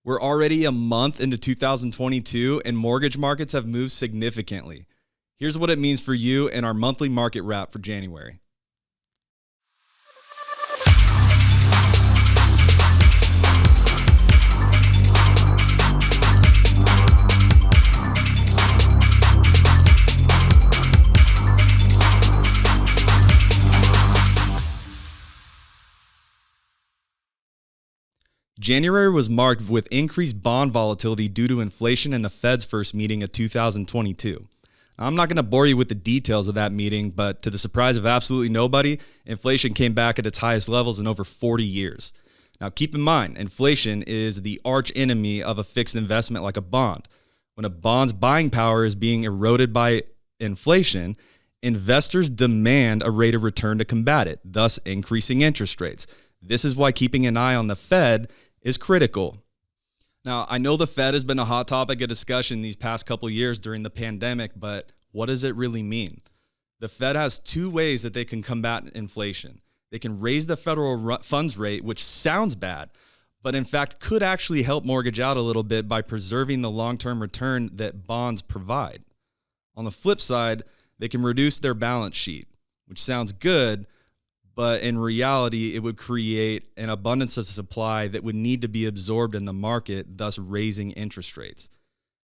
We're already a month into 2022 and mortgage markets have moved significantly. Here's what it means for you in our monthly market wrap for January. January was marked with increased bond volatility due to inflation and the Fed's first meeting of 2022. I'm not going to bore you with the details of that meeting, but to the surprise of absolutely nobody, inflation came back at its highest levels in over 40 years. Now, keep in mind, inflation is the arch enemy of a fixed investment like a bond. When a bond's buying power is being eroded by inflation, investors demand a rate of return to combat it, thus increasing interest rates. This is why keeping an eye on the Fed is critical. Now, I know the Fed has been a hot topic of discussion these past couple years during the pandemic, but what does it really mean? The Fed has two ways that they can combat inflation. They can raise the federal funds rate, which sounds bad, but in fact could actually help mortgage out a little bit by preserving the long-term return that bonds provide. On the flip side, they can reduce their balance sheet, which sounds good, but in reality, it would create an abundance of supply that would need to be absorbed in the market, thus raising interest rates.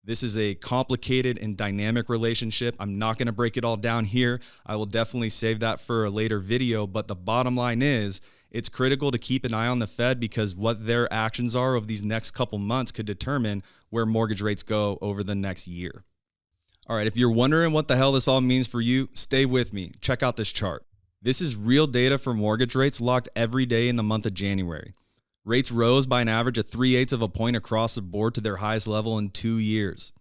This is a complicated and dynamic relationship. I'm not going to break it all down here. I will definitely save that for a later video, but the bottom line is it's critical to keep an eye on the Fed because what their actions are over these next couple months could determine where mortgage rates go over the next year. All right, if you're wondering what the hell this all means for you, stay with me. Check out this chart. This is real data for mortgage rates locked every day in the month of January. Rates rose by an average of 3/8 of a point across the board to their highest level in 2 years.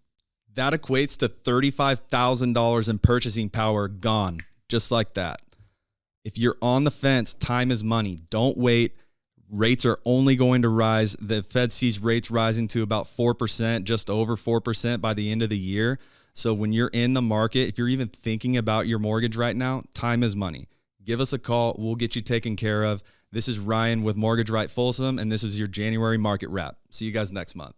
That equates to $35,000 in purchasing power gone, just like that. If you're on the fence, time is money. Don't wait. Rates are only going to rise. The Fed sees rates rising to about 4%, just over 4% by the end of the year. So when you're in the market, if you're even thinking about your mortgage right now, time is money. Give us a call. We'll get you taken care of. This is Ryan with Mortgage Right Folsom, and this is your January Market Wrap. See you guys next month.